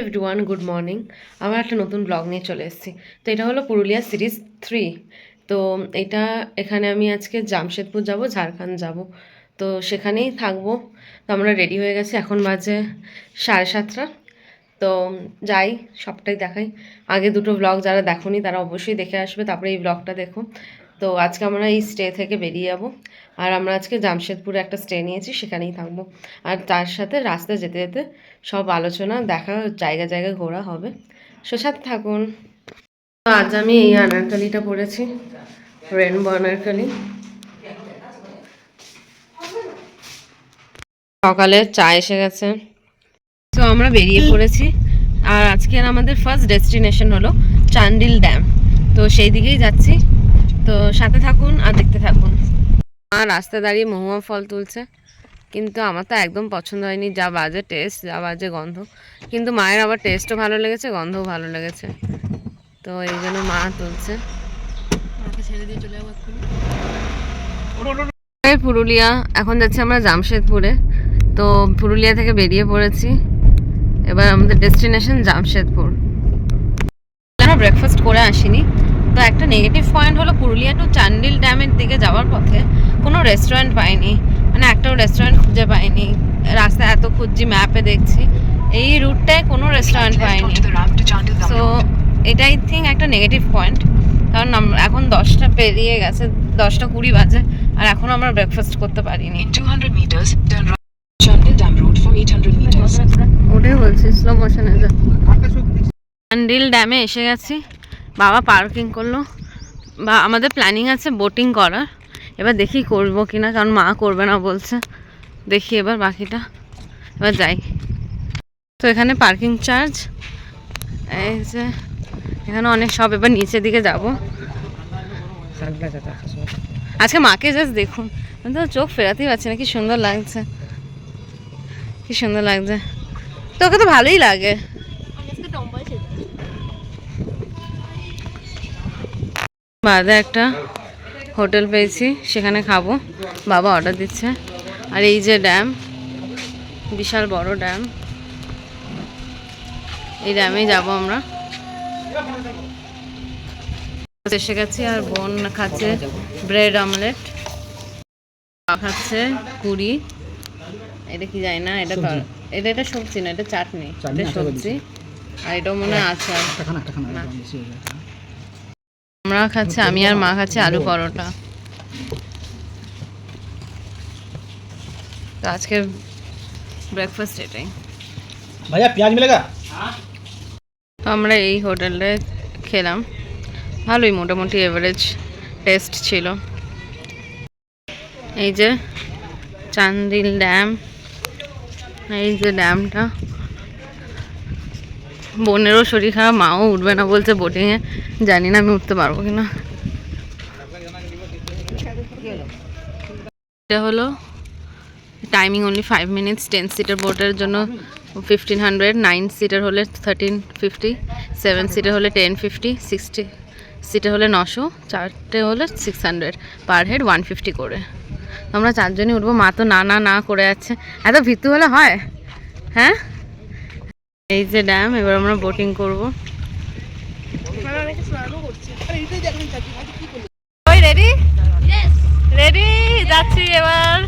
Everyone, good morning. আবার একটা নতুন ব্লগ নিয়ে চলে এসেছি। তো এটা হলো পুরুলিয়া সিরিজ 3। তো এখানে আমি আজকে জামশেদপুর যাব, ঝাড়খণ্ড যাব। তো সেখানেই থাকবো। তো আমরা রেডি হয়ে গেছি, এখন বাজে 7:30। তো যাই, সবটাই দেখাই। আগে দুটো ব্লগ যারা দেখোনি তারা অবশ্যই দেখে আসবে, তারপরে এই ব্লগটা দেখো। তো আজকে আমরা এই স্টে থেকে বেরিয়ে যাবো। আর আমরা আজকে জামশেদপুরে একটা স্টে নিয়েছি, সেখানেই থাকবো। আর তার সাথে রাস্তায় যেতে যেতে সব আলোচনা দেখা, জায়গায় জায়গায় ঘোরা হবে। সাথে থাকুন। তো আজ আমি এই আনারকালিটা পরেছি, রেনবো আনারকালি। সকালে চা এসে গেছে। তো আমরা বেরিয়ে পড়েছি। আর আজকের আমাদের ফার্স্ট ডেস্টিনেশন হলো চান্ডিল ড্যাম। তো সেই দিকেই যাচ্ছি। তো সাথে থাকুন আর দেখতে থাকুন। আর রাস্তায় দাঁড়িয়ে মহুয়া ফল তুলছে, কিন্তু আমার তো একদম পছন্দ হয়নি। যা বাজে টেস্ট, যা বাজে গন্ধ। কিন্তু মায়ের আবার টেস্টও ভালো লেগেছে, গন্ধও ভালো লেগেছে। তো এই জন্য মা তুলছে। পুরুলিয়া, এখন যাচ্ছি আমরা জামশেদপুরে। তো পুরুলিয়া থেকে বেরিয়ে পড়েছি, এবার আমাদের ডেস্টিনেশন জামশেদপুর। আমরা ব্রেকফাস্ট করে আসিনি। তো একটা নেগেটিভ পয়েন্ট হলো পুরুলিয়া টু চান্ডিল ড্যামের দিকে যাওয়ার পথে কোনো রেস্টুরেন্ট পাইনি, মানে একটাও রেস্টুরেন্ট খুঁজে পাইনি। রাস্তায় এত খুঁজছি, ম্যাপে দেখছি, এই রুটটায় কোনো রেস্টুরেন্ট পাইনি। সো এটা আই থিঙ্ক একটা নেগেটিভ পয়েন্ট, কারণ এখন 10টা পেরিয়ে গেছে, 10:20 বাজে, আর এখন আমরা ব্রেকফাস্ট করতে পারিনি। ওটাই বলছি, স্লো মোশনে যা। চান্ডিল ড্যামে এসে গেছি। বাবা পার্কিং করলো। বা আমাদের প্ল্যানিং আছে বোটিং করার, এবার দেখি করবো কিনা, কারণ মা করবে না বলছে। দেখি এবার বাকিটা, এবার যাই। তো এখানে পার্কিং চার্জ, এই যে এখানে অনেক সব। এবার নিচের দিকে যাব। আজকে মাকে জাস্ট দেখুন, আমি তো চোখ ফেরাতেই পারছি না। কি সুন্দর লাগছে, কি সুন্দর লাগছে। তোকে তো ভালোই লাগে। বাদে একটা হোটেল পেয়েছি, সেখানে খাবো। বাবা অর্ডার দিচ্ছে। আর এই যে ড্যাম, বিশাল বড় ড্যাম, এই ড্যামেই যাবো আমরা। এসে গেছি। আর বোন খাচ্ছে ব্রেড অমলেট, খাচ্ছে কুড়ি। এটা কি যায় না, এটা এটা সবজি না, এটা চাটনি, এটা সবজি। আর এটাও মনে হয় আছে। আমরা খাচ্ছি, আমি আর মা খাচ্ছি আলু পরোটা। তো আজকের ব্রেকফাস্ট এটাই। ভাইয়া পেঁয়াজ মিলেগা। তো আমরা এই হোটেলে খেলাম, ভালোই, মোটামুটি এভারেজ টেস্ট ছিল। এই যে চান্দিল ড্যাম, এই যে ড্যামটা। বোনেরও শরীর খারাপ, মাও উঠবে না বলছে বোটিংয়ে। জানি না আমি উঠতে পারবো কিনা। এটা হলো টাইমিং অনলি 5 মিনিটস। 10 সিটার বোটের জন্য 1500, 9 সিটার হলে 1350, 7 সিটার হলে 1050, 60 সিটার হলে 900, 4টে হলে 600, পার হেড 150 করে। আমরা 4 জনই উঠবো। মা তো না না না করে যাচ্ছে, এত ভিতু হলে হয়? হ্যাঁ, এই যে ড্যাম, এবার আমরা বোটিং করবো। রেডি রেডি, যাচ্ছি এবার।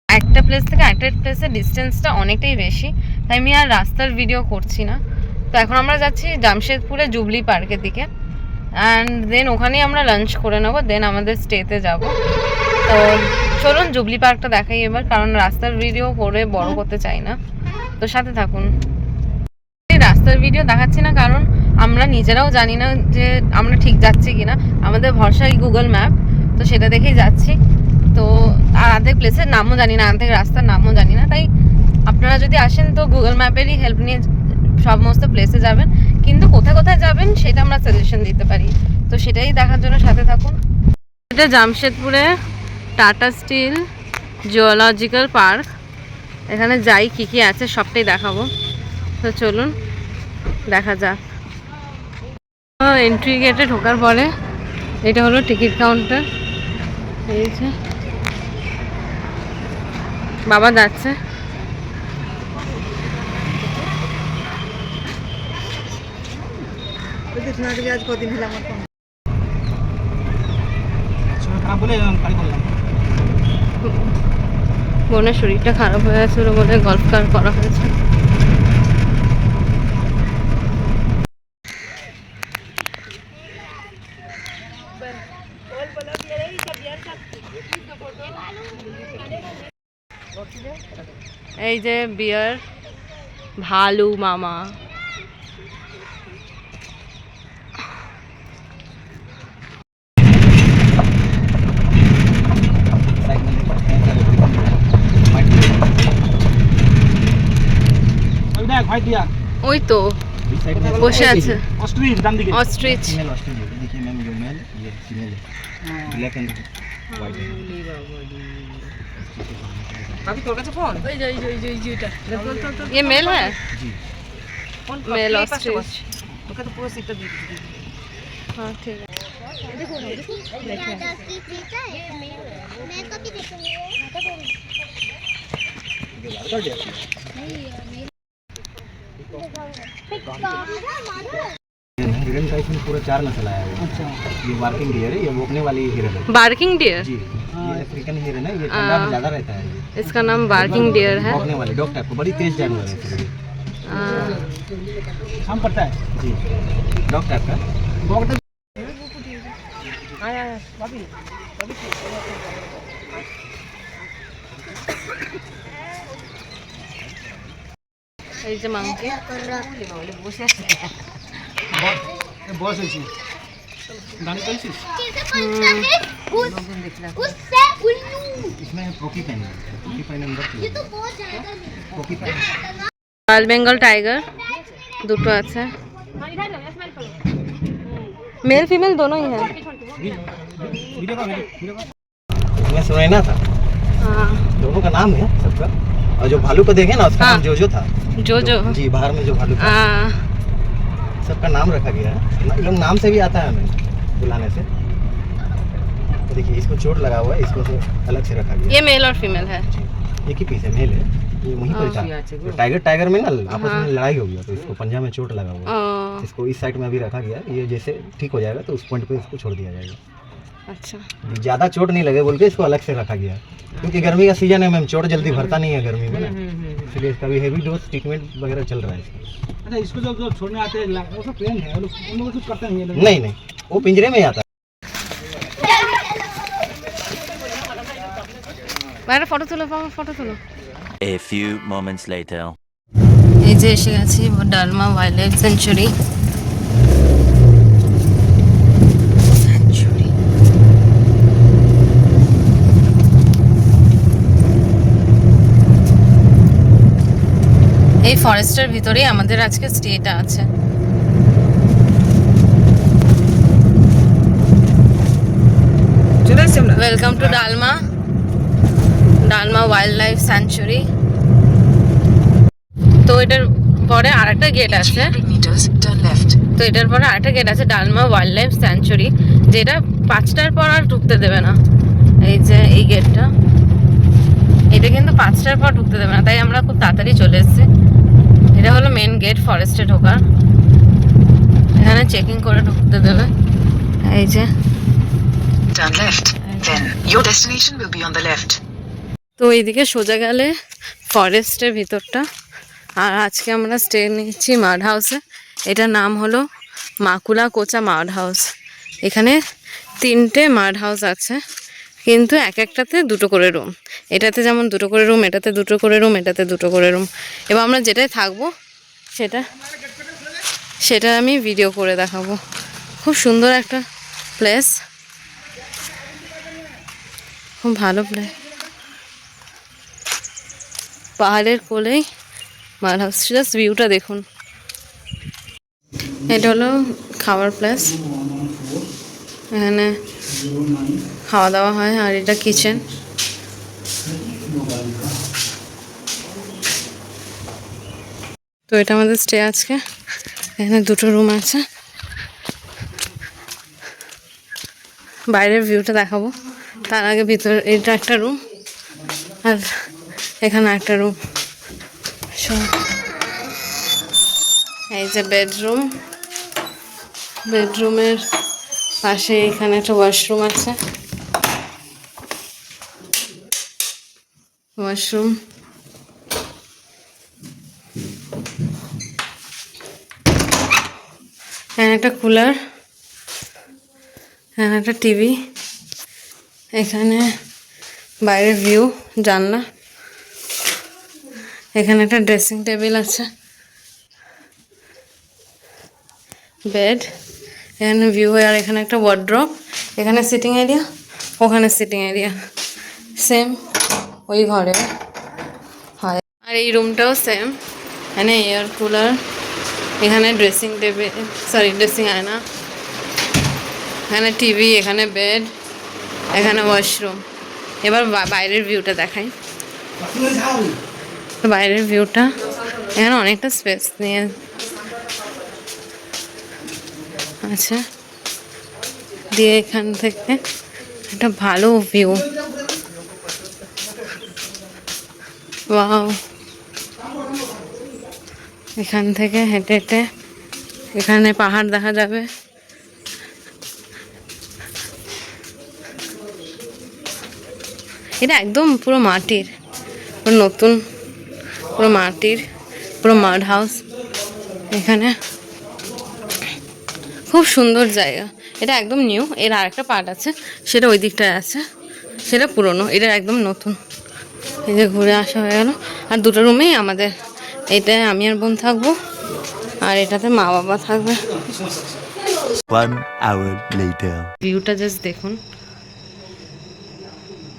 একটা প্লেস থেকে একটা প্লেসের ডিস্টেন্সটা অনেকটাই বেশি, তাই আমি আর রাস্তার ভিডিও করছি না। তো এখন আমরা যাচ্ছি জামশেদপুরে জুবলি পার্কের দিকে। অ্যান্ড দেন ওখানেই আমরা লাঞ্চ করে নেবো, দেন আমাদের স্টেতে যাব। তো চলুন জুবলি পার্কটা দেখাই এবার, কারণ রাস্তার ভিডিও করে বড় করতে চাই না, তো সাথে থাকুন। এই রাস্তার ভিডিও দেখাচ্ছি না কারণ আমরা নিজেরাও জানি না যে আমরা ঠিক যাচ্ছি কিনা, আমাদের ভরসাই গুগল ম্যাপ, তো সেটা দেখেই যাচ্ছি। তো আর অর্ধেক প্লেসের নামও জানি না, অর্ধেক রাস্তার নামও জানি না, তাই আপনারা যদি আসেন তো গুগল ম্যাপেরই হেল্প নিয়ে সমস্ত প্লেসে যাবেন, কিন্তু কোথায় কোথায় যাবেন সেটা আমরা সাজেশন দিতে পারি, তো সেটাই দেখার জন্য সাথে থাকুন। এটা জামশেদপুরে টাটা স্টিল জুওলজিক্যাল পার্ক, এখানে যাই কী কী আছে সবটাই দেখাবো, তো চলুন দেখা যাক। এন্ট্রি গেটে ঢোকার পরে এটা হলো টিকিট কাউন্টার, এই যে বাবা যাচ্ছে। বোনের শরীরটা খারাপ হয়ে আছে বলে গল্ফ কার করা হয়েছে। এই যে বিয়ার ভালু মামা, ওই তো বসে আছে ऑस्ट्रिच दाम दिखे অস্ট্রিচ। फीमेल ऑस्ट्रिच देखिए मैम, ये मेल ये फीमेल है, ब्लैक एंड व्हाइट है। ये मेल है, जी मेल ऑस्ट्रिच। हाँ ठीक है। दादा की चीज है मैं कभी देखूंगी हिरन का इसमें पूरा 4 नस्ल आया है। अच्छा, ये बार्किंग डियर है, ये भौंकने वाली हिरन है बार्किंग डियर, जी। ये अफ्रीकन हिरन है, ये ठंडा में ज्यादा रहता है। इसका नाम बार्किंग डियर है। भौंकने वाली डॉग टाइप को, बड़ी तेज जानवर है फिर ये। हम पड़ता है जी, डॉग टाइप का। এই যে মাংকি बॉस है इसमें गाने कैसे उससे उल्लू इसमें पोकी पेन है, पोकी पेन अंदर ये तो बहुत ज्यादा पोकी पेन লাল বেঙ্গল টাইগার দুটো আছে, मेल फीमेल दोनों ही है। वीडियो का इसमें सुनैना था, हाँ दोनों का नाम है सबका, और जो भालू को देखे ना उसका हाँ। नाम जोजो था। जो जी, बाहर में जो भालू था सबका नाम रखा गया है, ये लोग नाम से भी आता है हमें बुलाने से। तो देखिए इसको चोट लगा हुआ है, इसको तो अलग से रखा गया ये मेल और फीमेल है। जी, एक ही पीस है, मेल है, ये वहीं पर था। तो टाइगर में ना आपस में लड़ाई हो गया, तो इसको पंजा में चोट लगा हुआ है, इसको इस साइड में अभी रखा गया है, ये जैसे ठीक हो जाएगा तो उस पॉइंट पे इसको छोड़ दिया जाएगा। अच्छा, ज़्यादा चोट नहीं लगे बोल के इसको अलग से रखा गया है, क्योंकि गर्मी का सीजन है मैम, चोट जल्दी भरता नहीं है गर्मी में ना, इसलिए इसका भी हेवी डोज ट्रीटमेंट वगैरह चल रहा है इसका। अच्छा, इसको जब छोड़ने आते हैं वो सब ट्रेन है, उन लोग कुछ करते नहीं है लोग। नहीं नहीं, वो पिंजरे में ही आता है। বাইরে ফটো তুলো, ফটো তুলো। A few moments later. এই যে এসে গেছি ডালমা ওয়াইল্ড লাইফ সেঞ্চুরি। এই ফরেস্টের ভিতরেই আমাদের আজকে স্টেটা আছে। Welcome to dalma wild life sanctuary. তো এটার পরে আরেকটা গেট আছে, তো এটার পরে আরেকটা গেট আছে ডালমা ওয়াইল্ড লাইফ স্যাঞ্চুরি, যেটা 5টার পর আর ঢুকতে দেবে না। এই যে এই গেটটা, এটা কিন্তু 5টার পর ঢুকতে দেবে না, তাই আমরা খুব তাড়াতাড়ি চলে এসেছি। এটা হলো মেন গেট ফরেস্টে ঢোকার, এখানে চেকিং করে ঢুকতে দেবে। এই যে Turn left, then your destination will be on the left. তো এইদিকে সোজা গেলে ফরেস্টের ভিতরটা, আর আজকে আমরা স্টে নিচ্ছি মাড হাউসে। এটার নাম হলো মাকুলা কোচা মাড হাউস। এখানে 3টে মাড হাউস আছে, কিন্তু এক একটাতে 2টো করে রুম। এটাতে যেমন 2টো করে রুম, এটাতে 2টো করে রুম, এটাতে 2টো করে রুম। এবার আমরা যেটাই থাকবো সেটা আমি ভিডিও করে দেখাবো। খুব সুন্দর একটা প্লেস, খুব ভালো প্লেস। পাহাড়ের কোলেই মাড হাউস, জাস্ট ভিউটা দেখুন। এটা হলো খাবার প্লেস, এখানে খাওয়া দাওয়া হয়। আর এটা কিচেন। তো এটা আমাদের স্টে আজকে। এখানে 2টো রুম আছে। বাইরের ভিউটা দেখাবো, তার আগে ভিতরে এটা একটা রুম আর এখানে একটা রুম। এই যে বেডরুম, বেডরুমের পাশে এখানে একটা ওয়াশরুম আছে। ওয়াশরুম, এখানে একটা কুলার, এখানে একটা টিভি, এখানে বাইরের ভিউ, জানলা, এখানে একটা ড্রেসিং টেবিল আছে, বেড, এখানে ভিউ। আর এখানে একটা ওয়ার্ড্রপ, এখানে সিটিং এরিয়া, ওখানে সিটিং এরিয়া, সেম ওই ঘরে হয়। আর এই রুমটাও সেম, এখানে এয়ার কুলার, এখানে ড্রেসিং টেবিল, ড্রেসিং আয়না, এখানে টিভি, এখানে বেড, এখানে ওয়াশরুম। এবার বাইরের ভিউটা দেখাই। বাইরের ভিউটা এখানে অনেকটা স্পেস নিয়ে আছে, দিয়ে এখান থেকে একটা ভালো ভিউ। ওয়াও, এখান থেকে হেঁটে হেঁটে এখানে পাহাড় দেখা যাবে। এটা একদম পুরো মাটির, পুরো নতুন, পুরো মাটির, পুরো মাড হাউস। এখানে খুব সুন্দর জায়গা। এটা একদম নিউ, এর আরেকটা পার্ট আছে, সেটা ওই দিকটায় আছে, সেটা পুরনো, এটা একদম নতুন। এই যে ঘুরে আসা হয়ে গেল। আর 2টো রুমেই আমাদের, এটায় আমি আর বোন থাকবো, আর এটাতে মা বাবা থাকবে। 1 hour later. ভিউটা জাস্ট দেখুন।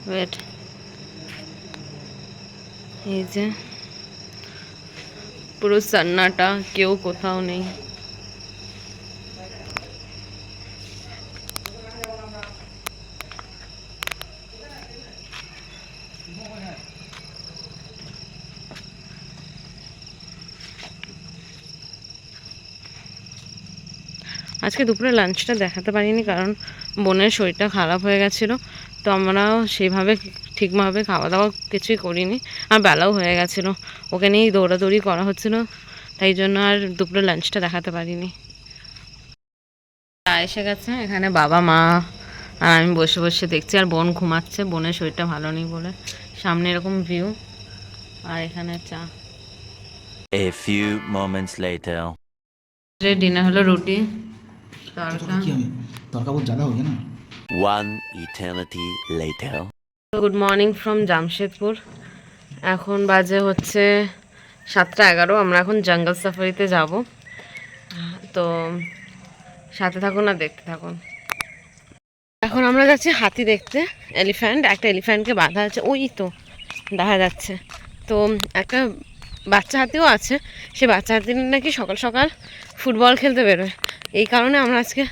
ওয়েট, এই যে পুরো সান্নাটা, কেউ কোথাও নেই। আজকে দুপুরে লাঞ্চটা দেখাতে পারিনি, কারণ বোনের শরীরটা খারাপ হয়ে গেছিলো। তো আমরাও সেইভাবে ঠিকভাবে খাওয়া দাওয়া কিছুই করিনি, আর বেলাও হয়ে গেছিলো, ওকে নিয়েই দৌড়াদৌড়ি করা হচ্ছিলো, তাই জন্য আর দুপুরে লাঞ্চটা দেখাতে পারিনি। এসে গেছে, এখানে বাবা মা আর আমি বসে বসে দেখছি, আর বোন ঘুমাচ্ছে, বোনের শরীরটা ভালো নেই বলে। সামনে এরকম ভিউ, আর এখানে চা। A few moments later. Dinner হলো রুটি তড়কা। तड़का बहुत ज़्यादा हो गया ना। 1 eternity later. Good morning from Jamshedpur. এখন বাজে হচ্ছে 7:11। আমরা এখন জঙ্গল সাফারিতে যাব, তো সাথে থাকুন আর দেখতে থাকুন। এখন আমরা যাচ্ছি হাতি দেখতে, এলিফ্যান্ট। একটা এলিফ্যান্টকে বাঁধা আছে, ওই তো দেখা যাচ্ছে। তো একটা বাচ্চা হাতিও আছে, সে বাচ্চা হাতি নাকি সকাল সকাল ফুটবল খেলতে বেরোয়, এই কারণে আমরা আজকে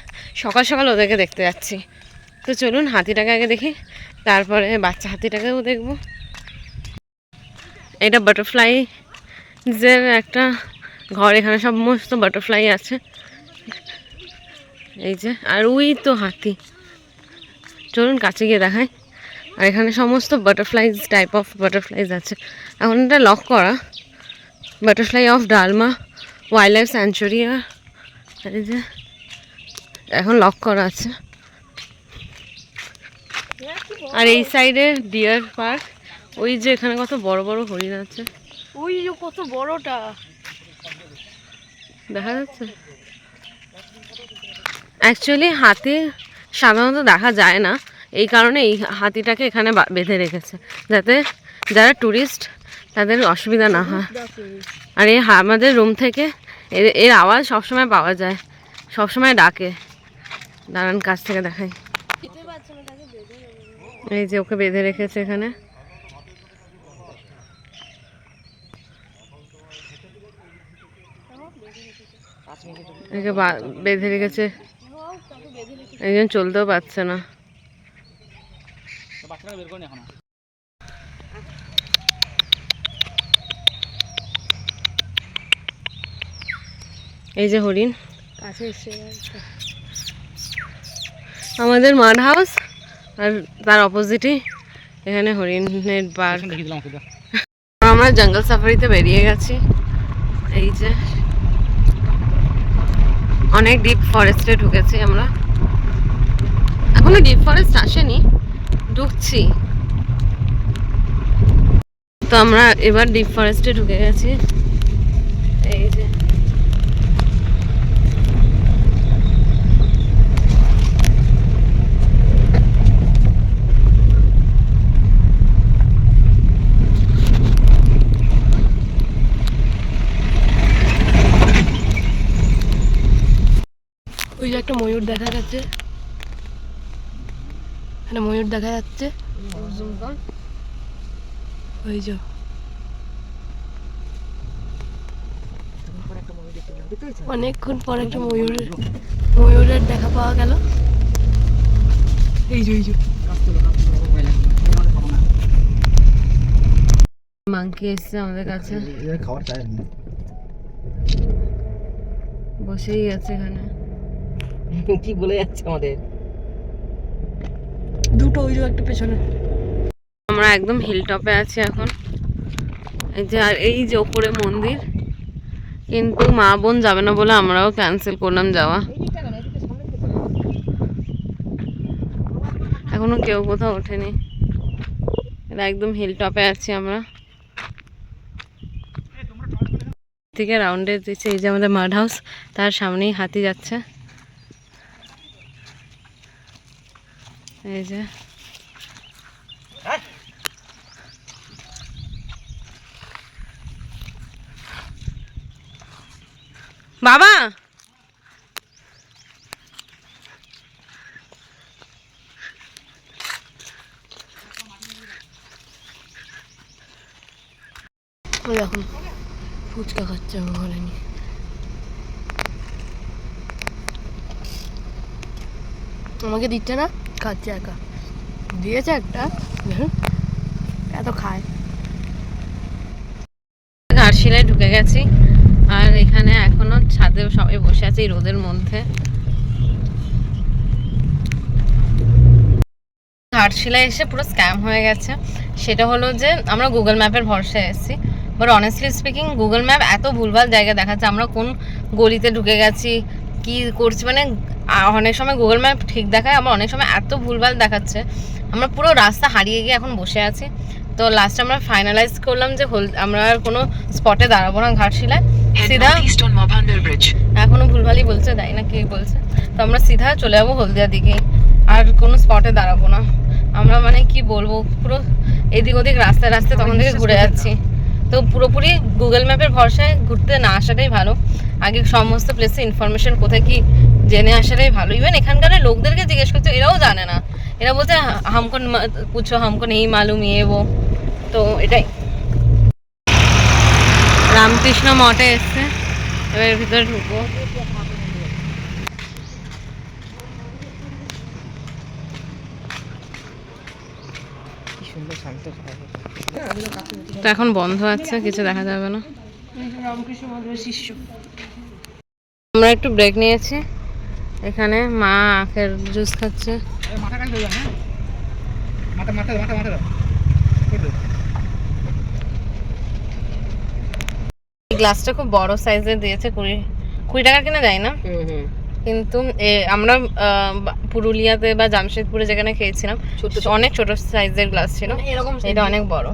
সকাল সকাল ওদেরকে দেখতে যাচ্ছি। তো চলুন হাতিটাকে আগে দেখি, তারপরে বাচ্চা হাতিটাকেও দেখব। এটা বাটারফ্লাইজের একটা ঘর, এখানে সমস্ত বাটারফ্লাই আছে, এই যে। আর ওই তো হাতি, চলুন কাছে গিয়ে দেখাই। আর এখানে সমস্ত বাটারফ্লাইজ, টাইপ অফ বাটারফ্লাইজ আছে। এখন এটা লক করা, butterfly of dalma wild life sanctuary, এই যে এখন লক করা আছে। আর এই সাইডে ডিয়ার পার্ক, ওই যে এখানে কত বড় বড় হরিণ আছে, ওই যে কত বড়টা দেখা যাচ্ছে। অ্যাকচুয়ালি হাতি সাধারণত দেখা যায় না, এই কারণে এই হাতিটাকে এখানে বেঁধে রেখেছে, যাতে যারা ট্যুরিস্ট তাদের অসুবিধা না হয়। আর এই আমাদের রুম থেকে এর আওয়াজ সবসময় পাওয়া যায়, সবসময় ডাকে। দাঁড়ান কাছ থেকে দেখাই, এই যে ওকে বেঁধে রেখেছে এখানে। একে বেঁধে রেখেছে, একজন চলতেও পারছে না। এই যে হরিণ আমাদের মাড হাউস, আর তার অপোজিটই এখানে হরিণের পার্ক। আমরা জঙ্গল সাফারিতে বেরিয়ে গেছি। এই যে অনেক ডিপ ফরেস্টে ঢুকেছি আমরা, এখনো ডিপ ফরেস্ট আসেনি, ঢুকছি। তো আমরা এবার ডিপ ফরেস্টে ঢুকে গেছি। এই যে ওই যে একটা ময়ূর দেখা যাচ্ছে, একটা ময়ূর দেখা যাচ্ছে, ওই যে অনেকক্ষণ পর একটা ময়ূরের দেখা পাওয়া গেল। এই যে মাংকি এসছে আমাদের কাছে, খাবার চাই বসেই আছে এখানে। কি বলে যাচ্ছে আমাদের দুটো, ওই যে একটা পেছনে। আমরা একদম হিল টপে আছি এখন। এই যে আর এই যে ওপরে মন্দির, কিন্তু মা বোন যাবে না বলে আমরাও ক্যান্সেল করলাম যাওয়া। এখনো কেউ কোথাও ওঠেনি, এটা একদম হিল টপে আছি আমরা। থেকে রাউন্ডে দিচ্ছে, এই যে আমাদের মাড হাউস, তার সামনেই হাতি যাচ্ছে। এই যে বাবা, দেখুন ফুচকা খাচ্ছে আমার ঘরে নিয়ে। আমাকে দিচ্ছে না, খাচ্ছে একা, দিয়েছে একটা, এত খায়। ঘাটশিলায় ঢুকে গেছি, আর এখানে এখনো ছাদে সবাই বসে আছে এই রোদের মধ্যে। ঘাটশিলায় এসে পুরো স্ক্যাম হয়ে গেছে। সেটা হলো যে আমরা গুগল ম্যাপের ভরসায় এসেছি, but honestly speaking Google map এত ভুলভাল জায়গা দেখাচ্ছে। আমরা কোন গলিতে ঢুকে গেছি, কি করছি, মানে অনেক সময় গুগল ম্যাপ ঠিক দেখায়, আবার অনেক সময় এত ভুলভাল দেখাচ্ছে। আমরা পুরো রাস্তা হারিয়ে গিয়ে এখন বসে আছি। তো লাস্টে আমরা ফাইনালাইজ করলাম যে আমরা আর কোনো স্পটে দাঁড়াবো না ঘাটশিলায়, সিধা এখনো ভুলভালই বলছে, তাই না কি বলছে। তো আমরা সিধা চলে যাবো হলদিয়ার দিকে, আর কোনো স্পটে দাঁড়াবো না আমরা। মানে কি বলবো, পুরো এদিক ওদিক রাস্তায় রাস্তায় তখন থেকে ঘুরে যাচ্ছি। তো পুরোপুরি গুগল ম্যাপের ভরসায় ঘুরতে না আসাটাই ভালো। আগে সমস্ত প্লেসে ইনফরমেশন কোথায় কি জেনে আসাটাই ভালো। ইভেন এখানকার লোকদেরকে জিজ্ঞেস করতে, এরাও জানে না, এরা বলছে হামকো পুছো, হামকো নেই মালুম ইয়ে वो। তো এটাই রামকৃষ্ণ মঠে এসছে, এবার ভিতরে ঢুকবো। তো এখন বন্ধ আছে, কিছু দেখা যাবে না। রামকৃষ্ণ মঠের শিষ্য। আমরা একটু ব্রেক নিয়েছি, এখানে মা আখের জুস খাচ্ছে। মাথা কাজ হয়ে যাবে, মাথা মাথা মাথা মাথা এই গ্লাসটা খুব বড় সাইজের দিয়েছে, 20 টাকার কিনা যায় না, কিন্তু আমরা পুরুলিয়াতে বা জামশেদপুরে যেখানে খেয়েছিলাম অনেক ছোট সাইজের গ্লাস ছিল, এটা অনেক বড়।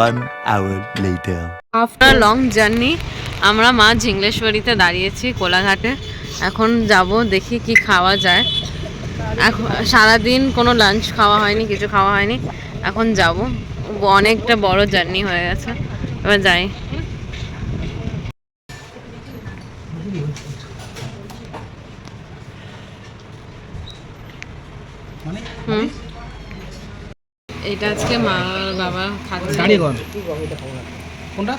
1 hour later. After long journey আমরা মা ঝিংলেশ্বরীতে দাঁড়িয়েছি কোলাঘাটে। এখন যাব দেখি কি খাওয়া যায়। এখন সারাদিন কোনো লাঞ্চ খাওয়া হয়নি, কিছু খাওয়া হয়নি, এখন যাব। অনেকটা বড় জার্নি হয়ে গেছে, এবার যাই। হুম, এটা আজকে মা আর বাবা খাচ্ছে। গাড়ি কর কোনটা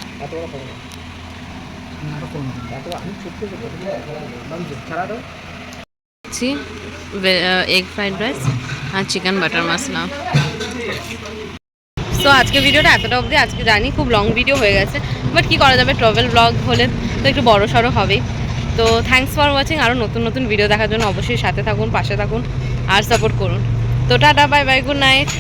এগ ফ্রাইড রাইস আর চিকেন বাটার মশলা। সো আজকে ভিডিওটা এতটা অবধি। আজকে জানি খুব লং ভিডিও হয়ে গেছে, বাট কী করা যাবে, ট্রাভেল ব্লগ হলে তো একটু বড় সড়ো হবেই। তো থ্যাঙ্কস ফর ওয়াচিং। আরও নতুন নতুন ভিডিও দেখার জন্য অবশ্যই সাথে থাকুন, পাশে থাকুন আর সাপোর্ট করুন। তো tata, bye bye, good night.